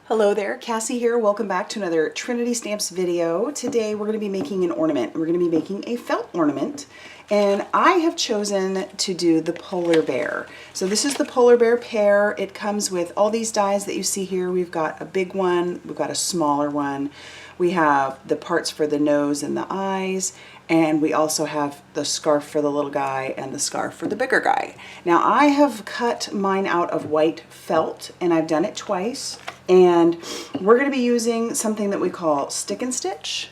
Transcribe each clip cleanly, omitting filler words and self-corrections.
Hello there, Cassie here. Welcome back to another Trinity Stamps video. Today we're going to be making an ornament. We're going to be making a felt ornament, and I have chosen to do the polar bear. So this is the polar bear pear. It comes with all these dies that you see here. We've got a big one, we've got a smaller one. We have the parts for the nose and the eyes, and we also have the scarf for the little guy and the scarf for the bigger guy. Now I have cut mine out of white felt, and I've done it twice. And we're going to be using something that we call stick and stitch.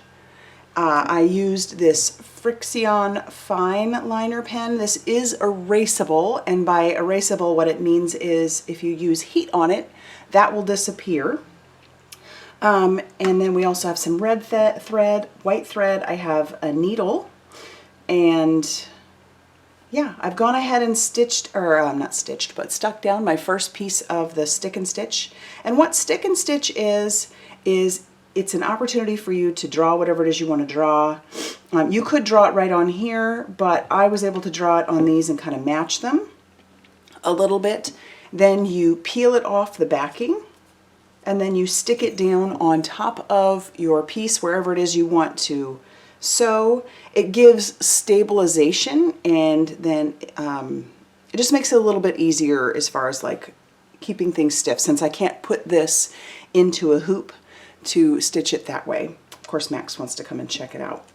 I used this Frixion fine liner pen. This is erasable, and by erasable what it means is if you use heat on it, that will disappear. And then we also have some red thread, white thread. I have a needle, and yeah, I've gone ahead and stitched, or not stitched, but stuck down my first piece of the stick and stitch. And what stick and stitch is it's an opportunity for you to draw whatever it is you want to draw. You could draw it right on here, but I was able to draw it on these and kind of match them a little bit. Then you peel it off the backing, and then you stick it down on top of your piece wherever it is you want to sew. It gives stabilization, and then it just makes it a little bit easier as far as like keeping things stiff, since I can't put this into a hoop to stitch it that way. Of course, Max wants to come and check it out.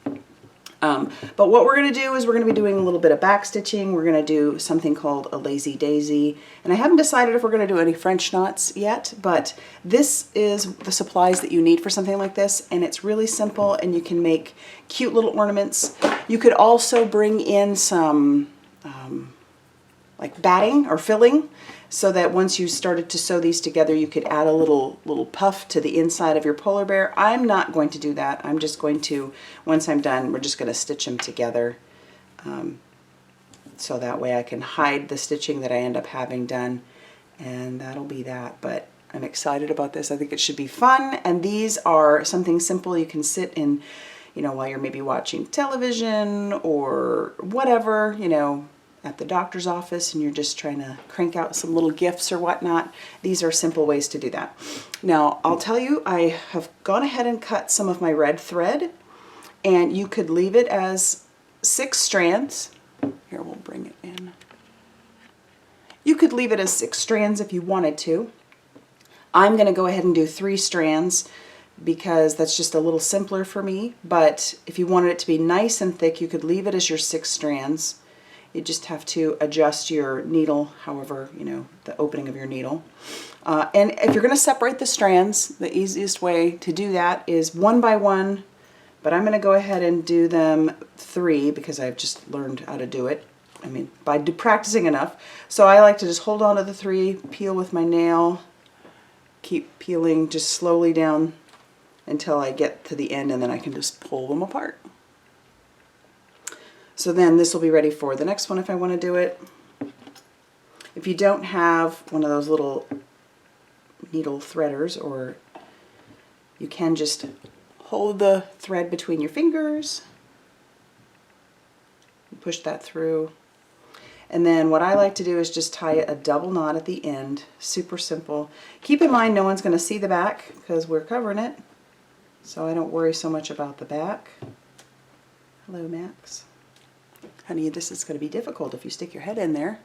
But what we're going to do is we're going to be doing a little bit of back stitching. We're going to do something called a lazy daisy, and I haven't decided if we're going to do any French knots yet, but this is the supplies that you need for something like this, and it's really simple, and you can make cute little ornaments. You could also bring in some like batting or filling, so that once you started to sew these together, you could add a little puff to the inside of your polar bear. I'm not going to do that. I'm just going to, once I'm done, we're just going to stitch them together. So that way I can hide the stitching that I end up having done, and that'll be that. But I'm excited about this. I think it should be fun, and these are something simple you can sit in, you know, while you're maybe watching television or whatever, you know, at the doctor's office, and you're just trying to crank out some little gifts or whatnot. These are simple ways to do that. Now, I'll tell you, I have gone ahead and cut some of my red thread, and you could leave it as 6 strands. Here, we'll bring it in. You could leave it as 6 strands if you wanted to. I'm going to go ahead and do 3 strands because that's just a little simpler for me, but if you wanted it to be nice and thick, you could leave it as your 6 strands. You just have to adjust your needle, however, you know, the opening of your needle. And if you're going to separate the strands, the easiest way to do that is 1 by 1, but I'm going to go ahead and do them 3 because I've just learned how to do it. I mean, by practicing enough. So I like to just hold on to the 3, peel with my nail, keep peeling just slowly down until I get to the end, and then I can just pull them apart. So then this will be ready for the next one if I want to do it. If you don't have one of those little needle threaders, or you can just hold the thread between your fingers, push that through. And then what I like to do is just tie a double knot at the end. Super simple. Keep in mind no one's going to see the back because we're covering it, so I don't worry so much about the back. Hello, Max. Honey, this is going to be difficult if you stick your head in there.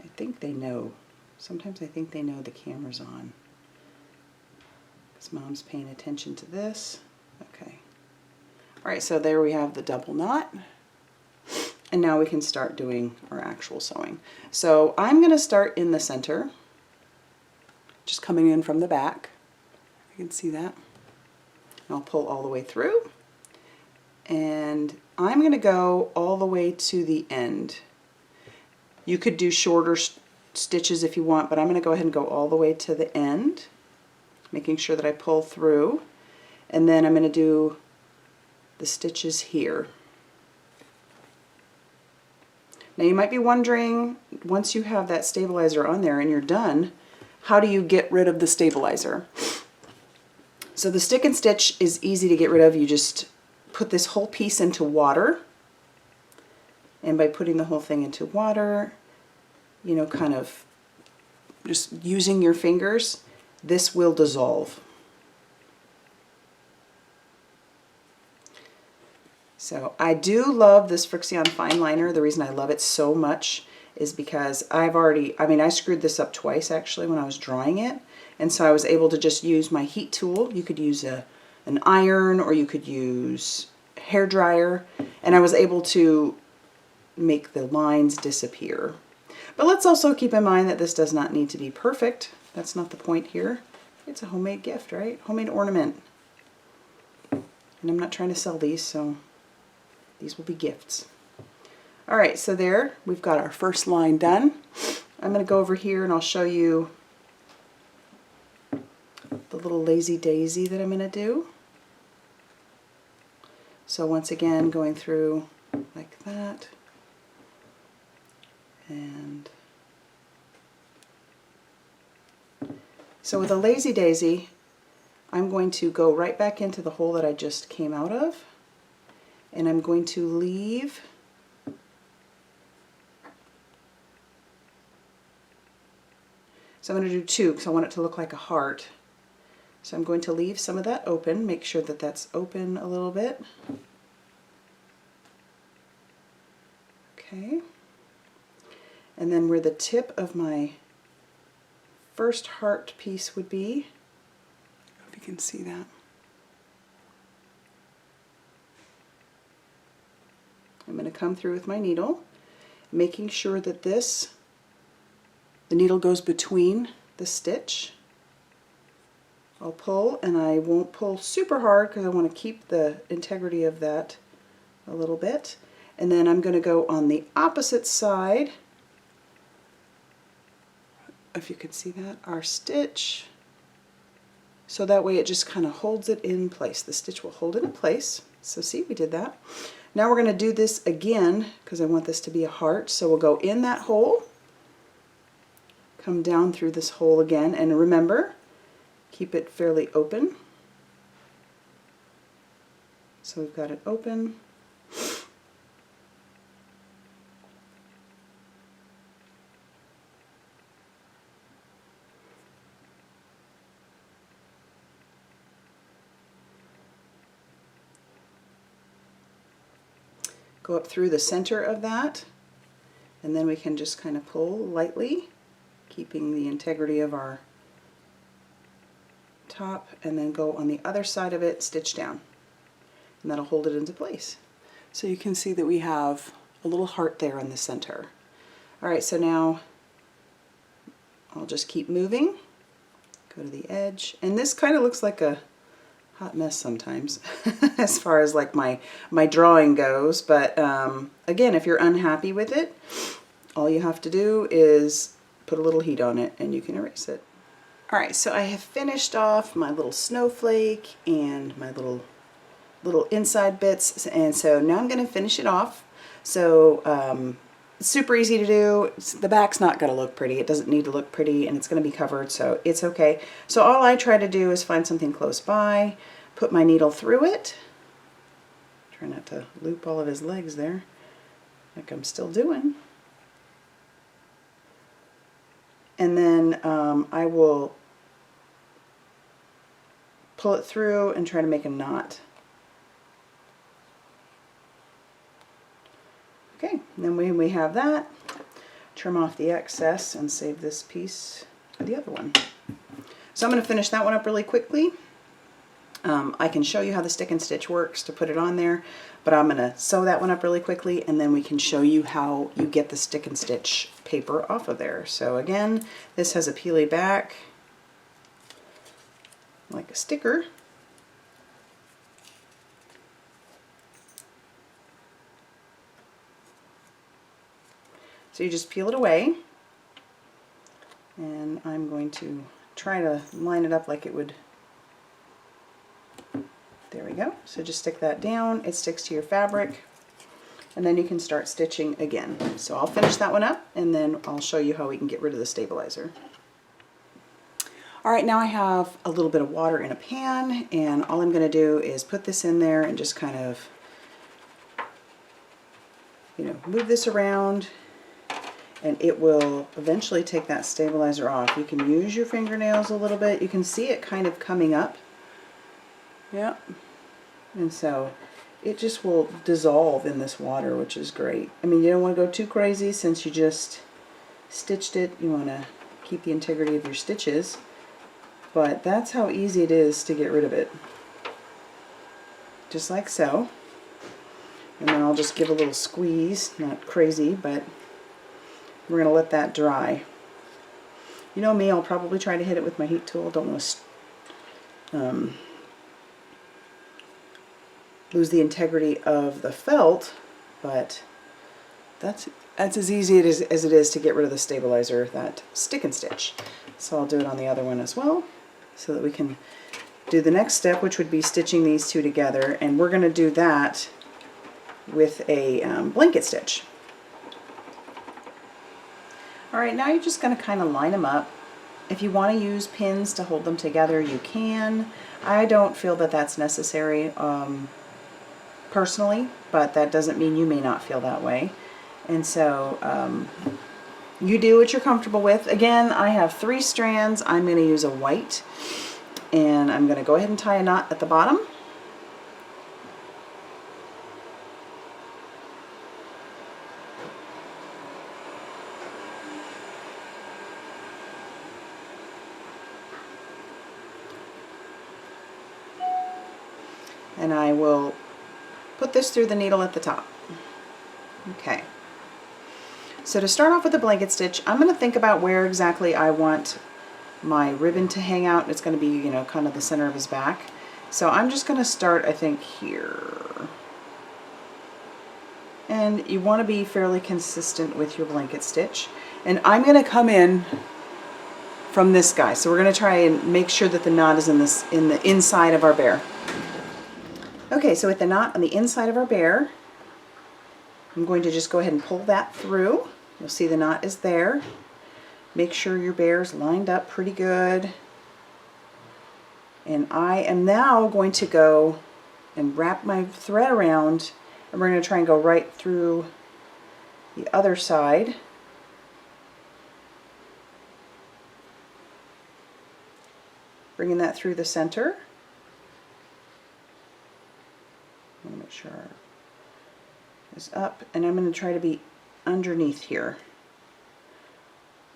I think they know. Sometimes I think they know the camera's on, because Mom's paying attention to this. Okay. All right, so there we have the double knot. And now we can start doing our actual sewing. So I'm going to start in the center, just coming in from the back. You can see that. And I'll pull all the way through. And I'm going to go all the way to the end. You could do shorter stitches if you want, but I'm going to go ahead and go all the way to the end, making sure that I pull through. And then I'm going to do the stitches here. Now you might be wondering, once you have that stabilizer on there and you're done, how do you get rid of the stabilizer? So the stick and stitch is easy to get rid of. You just put this whole piece into water, and by putting the whole thing into water, you know, kind of just using your fingers, this will dissolve. So I do love this Frixion fine liner. The reason I love it so much is because I screwed this up twice actually when I was drawing it. And so I was able to just use my heat tool. You could use an iron, or you could use a hair dryer, and I was able to make the lines disappear. But let's also keep in mind that this does not need to be perfect. That's not the point here. It's a homemade gift, right? Homemade ornament. And I'm not trying to sell these, so these will be gifts. All right, so there, we've got our first line done. I'm going to go over here and I'll show you the little lazy daisy that I'm going to do. So once again, going through like that. And so with a lazy daisy, I'm going to go right back into the hole that I just came out of, and I'm going to leave so I'm going to do two because I want it to look like a heart. So I'm going to leave some of that open, make sure that that's open a little bit. Okay. And then where the tip of my first heart piece would be, I don't know if you can see that. I'm going to come through with my needle, making sure that the needle goes between the stitch. I'll pull, and I won't pull super hard because I want to keep the integrity of that a little bit. And then I'm going to go on the opposite side, if you could see that, our stitch. So that way it just kind of holds it in place. The stitch will hold it in place. So see, we did that. Now we're going to do this again because I want this to be a heart. So we'll go in that hole, come down through this hole again, and remember, keep it fairly open. So we've got it open. Go up through the center of that, and then we can just kind of pull lightly, keeping the integrity of our top, and then go on the other side of it, stitch down, and that'll hold it into place. So you can see that we have a little heart there in the center. All right, so now I'll just keep moving, go to the edge, and this kind of looks like a hot mess sometimes as far as like my drawing goes, but again, if you're unhappy with it, all you have to do is put a little heat on it and you can erase it. All right, so I have finished off my little snowflake and my little inside bits, and so now I'm going to finish it off. So it's super easy to do. The back's not going to look pretty. It doesn't need to look pretty, and it's going to be covered, so it's okay. So all I try to do is find something close by, put my needle through it. Try not to loop all of his legs there, like I'm still doing. And then I will pull it through and try to make a knot. Okay, and then when we have that, trim off the excess and save this piece for the other one. So I'm going to finish that one up really quickly. I can show you how the stick and stitch works to put it on there, but I'm going to sew that one up really quickly, and then we can show you how you get the stick and stitch paper off of there. So again, this has a peely back, like a sticker. So you just peel it away, and I'm going to try to line it up like it would. There we go. So just stick that down. It sticks to your fabric, and then you can start stitching again. So I'll finish that one up, and then I'll show you how we can get rid of the stabilizer. All right, now I have a little bit of water in a pan, and all I'm going to do is put this in there and just kind of, move this around. and it will eventually take that stabilizer off. You can use your fingernails a little bit. You can see it kind of coming up. Yeah. And so it just will dissolve in this water, which is great. I mean, you don't want to go too crazy since you just stitched it. You want to keep the integrity of your stitches. But that's how easy it is to get rid of it. Just like so. And then I'll just give a little squeeze, not crazy, but we're going to let that dry. You know me, I'll probably try to hit it with my heat tool. Don't want to lose the integrity of the felt, but that's as easy as it is to get rid of the stabilizer, that stick and stitch. So I'll do it on the other one as well, so that we can do the next step, which would be stitching these two together, and we're going to do that with a blanket stitch. Alright, now you're just going to kind of line them up. If you want to use pins to hold them together, you can. I don't feel that that's necessary personally, but that doesn't mean you may not feel that way. And so you do what you're comfortable with. Again, I have 3 strands. I'm going to use a white, and I'm going to go ahead and tie a knot at the bottom. And I will put this through the needle at the top. Okay. So to start off with the blanket stitch, I'm going to think about where exactly I want my ribbon to hang out. It's going to be, you know, kind of the center of his back. So I'm just going to start, I think, here. And you want to be fairly consistent with your blanket stitch. And I'm going to come in from this guy. So we're going to try and make sure that the knot is in the inside of our bear. Okay, so with the knot on the inside of our bear, I'm going to just go ahead and pull that through. You'll see the knot is there. Make sure your bear's lined up pretty good. And I am now going to go and wrap my thread around, and we're going to try and go right through the other side. Bringing that through the center. I want to make sure it's up, and I'm going to try to be underneath here.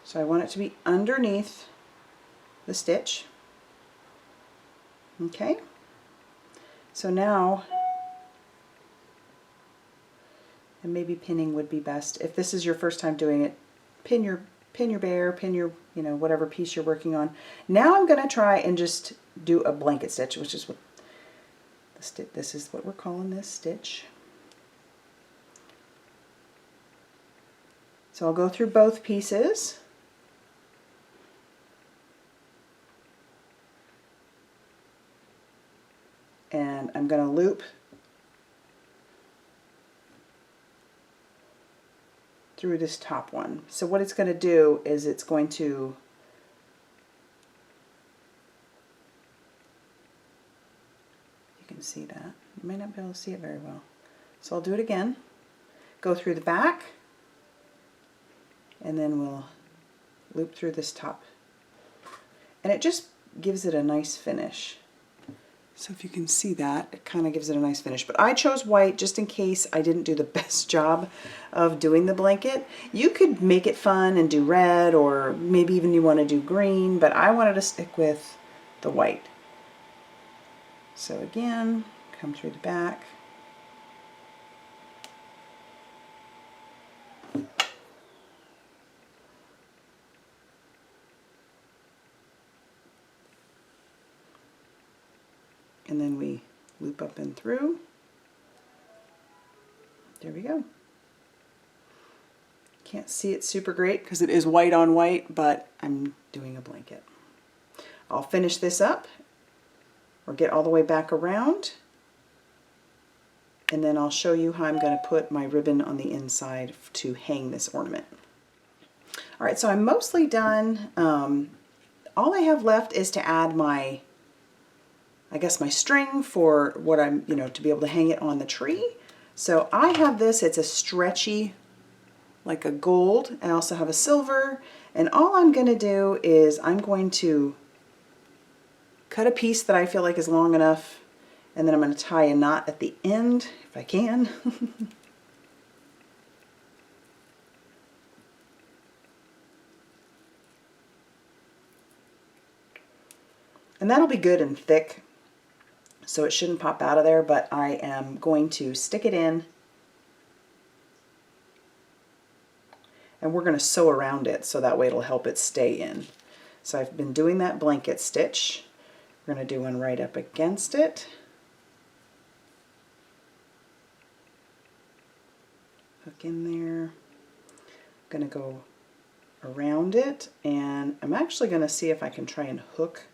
So I want it to be underneath the stitch. Okay. So now, and maybe pinning would be best. If this is your first time doing it, pin your bear, pin your, you know, whatever piece you're working on. Now I'm going to try and just do a blanket stitch, which is what this is what we're calling this stitch. So I'll go through both pieces. And I'm going to loop through this top one. So what it's going to do is it's going to see that. You may not be able to see it very well. So I'll do it again. Go through the back, and then we'll loop through this top. And it just gives it a nice finish. So if you can see that, it kind of gives it a nice finish. But I chose white just in case I didn't do the best job of doing the blanket. You could make it fun and do red, or maybe even you want to do green, but I wanted to stick with the white. So again, come through the back. And then we loop up and through. There we go. Can't see it super great because it is white on white, but I'm doing a blanket. I'll finish this up, or get all the way back around, and then I'll show you how I'm going to put my ribbon on the inside to hang this ornament. Alright, so I'm mostly done. All I have left is to add my, I guess, my string for what I'm, you know, to be able to hang it on the tree. So I have this, it's a stretchy like a gold. I also have a silver. And all I'm going to do is I'm going to cut a piece that I feel like is long enough, and then I'm going to tie a knot at the end if I can. And that'll be good and thick, so it shouldn't pop out of there, but I am going to stick it in, and we're going to sew around it so that way it'll help it stay in. So I've been doing that blanket stitch. We're going to do one right up against it. Hook in there. I'm going to go around it, and I'm actually going to see if I can try and hook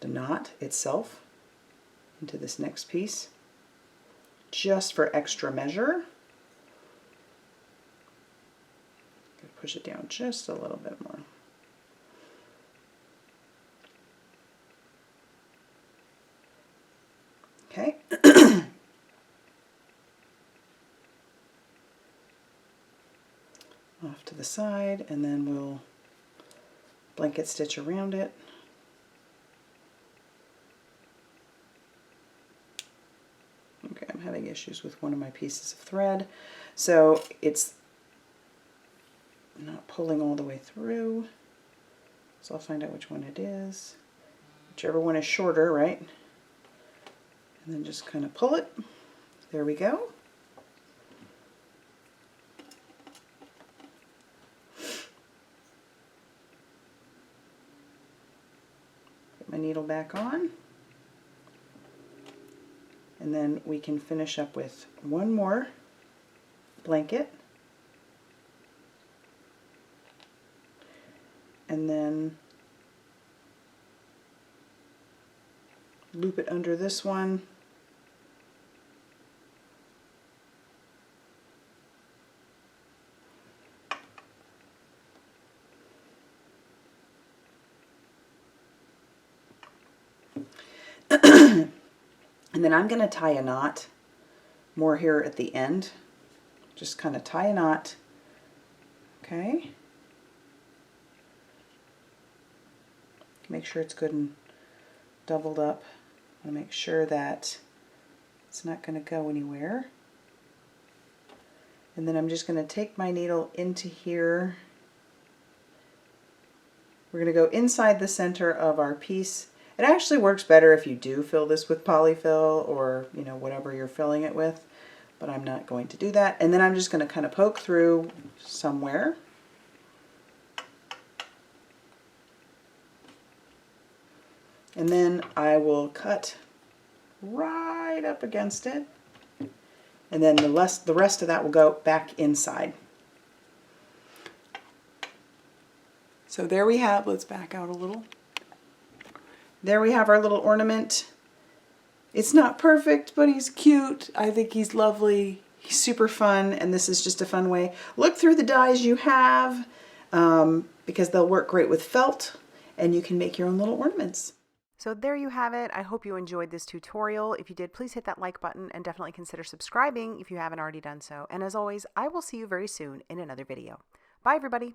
the knot itself into this next piece, just for extra measure. Push it down just a little bit more. Okay. Off to the side, and then we'll blanket stitch around it. Okay, I'm having issues with one of my pieces of thread, so it's not pulling all the way through. So I'll find out which one it is. Whichever one is shorter, right? And then just kind of pull it. There we go. Put my needle back on. And then we can finish up with one more blanket. And then loop it under this one. And then I'm going to tie a knot more here at the end. Just kind of tie a knot. Okay. Make sure it's good and doubled up. I want to make sure that it's not going to go anywhere. And then I'm just going to take my needle into here. We're going to go inside the center of our piece. It actually works better if you do fill this with polyfill or, you know, whatever you're filling it with, but I'm not going to do that. And then I'm just going to kind of poke through somewhere. And then I will cut right up against it. And then the rest of that will go back inside. So there we have, let's back out a little. There we have our little ornament. It's not perfect, but he's cute. I think he's lovely. He's super fun, and this is just a fun way. Look through the dies you have, because they'll work great with felt, and you can make your own little ornaments. So there you have it. I hope you enjoyed this tutorial. If you did, please hit that like button and definitely consider subscribing if you haven't already done so. And as always, I will see you very soon in another video. Bye, everybody.